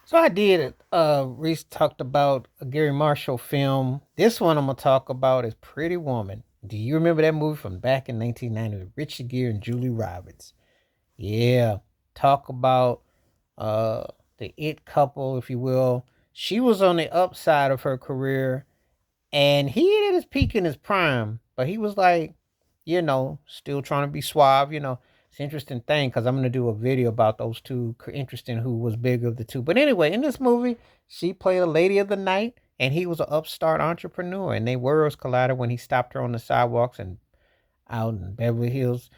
So I did. Reese talked about a Gary Marshall film. This one I'm gonna talk about is Pretty Woman. Do you remember that movie from back in 1990 with Richard Gere and Julie Roberts? Yeah, talk about uh the it couple, if you will. She was on the upside of her career, and he at his peak in his prime, but he was like, still trying to be suave. It's an interesting thing because I'm gonna do a video about those two. Interesting who was bigger of the two. But anyway, in this movie, she played a lady of the night, and he was an upstart entrepreneur, and they worlds collided when he stopped her on the sidewalks and out in Beverly Hills.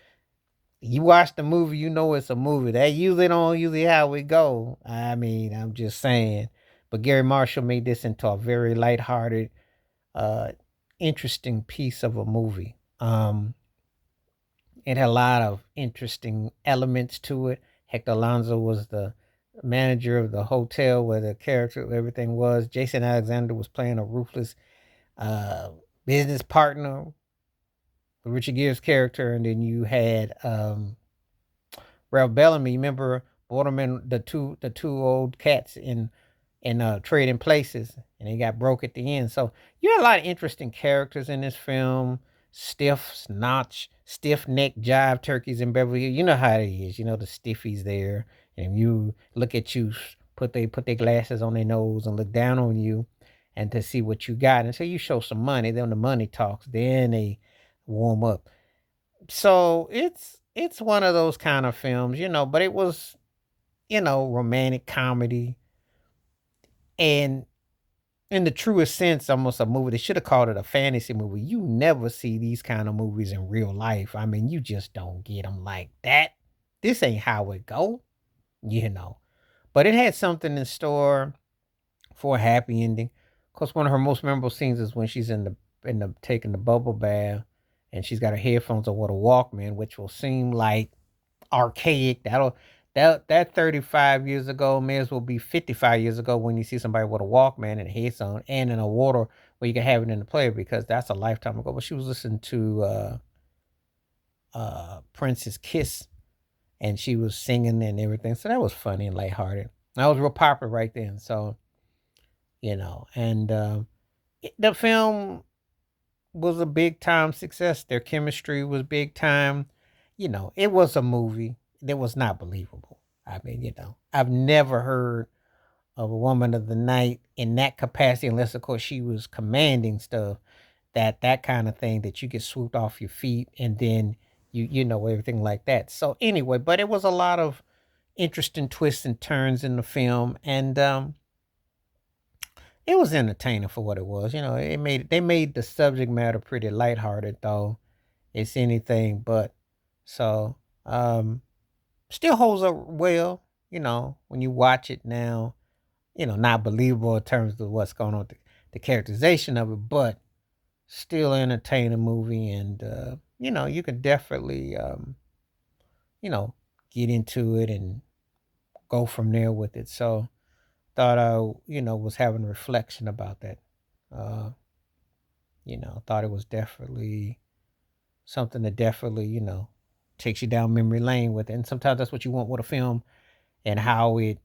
You watch the movie, you know it's a movie. That usually don't usually how we go. I mean, I'm just saying. But Gary Marshall made this into a very lighthearted, uh, interesting piece of a movie. It had a lot of interesting elements to it. Hector Alonso was the manager of the hotel where the character everything was. Jason Alexander was playing a ruthless uh, business partner, Richard Gere's character, and then you had Ralph Bellamy. Remember Borderman, the two old cats in Trading Places, and they got broke at the end. So you had a lot of interesting characters in this film. Stiff neck jive turkeys in Beverly Hills. You know how it is. You know the stiffies there, and you look at you, put their glasses on their nose and look down on you, and to see what you got. And so you show some money. Then the money talks. Then they warm up. So it's one of those kind of films, but it was romantic comedy, and in the truest sense, almost a movie. They should have called it a fantasy movie. You never see these kind of movies in real life. I mean, you just don't get them like that. This ain't how it go, you know. But it had something in store for a happy ending. Of course, one of her most memorable scenes is when she's in the taking the bubble bath, and she's got her headphones on with a Walkman, which will seem like archaic. That 35 years ago may as well be 55 years ago when you see somebody with a Walkman and a headphone and in a water where you can have it in the player, because that's a lifetime ago. But she was listening to Prince's Kiss, and she was singing and everything. So that was funny and lighthearted. That was real popular right then. So, and the film was a big time success. Their chemistry was big time. It was a movie that was not believable. I mean, I've never heard of a woman of the night in that capacity, unless of course she was commanding stuff. That kind of thing that you get swooped off your feet, and then you know everything like that. So anyway, but it was a lot of interesting twists and turns in the film, and it was entertaining for what it was. They made the subject matter pretty lighthearted, though it's anything but. So, still holds up well, when you watch it now, not believable in terms of what's going on with the characterization of it, but still entertaining movie. And, you can definitely, you know, get into it and go from there with it. So, thought I, was having a reflection about that. Uh, thought it was definitely something that definitely, takes you down memory lane with it. And sometimes that's what you want with a film, and how it,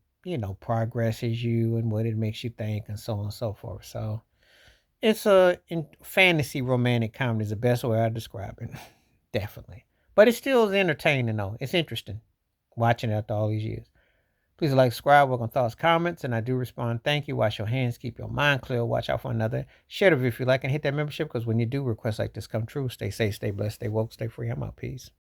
progresses you and what it makes you think and so on and so forth. So it's fantasy romantic comedy is the best way I describe it. Definitely. But it still is entertaining though. It's interesting watching it after all these years. Please like, subscribe, work on thoughts, comments, and I do respond. Thank you. Wash your hands, keep your mind clear, watch out for another. Share the video if you like, and hit that membership, because when you do, requests like this come true. Stay safe, stay blessed, stay woke, stay free. I'm out. Peace.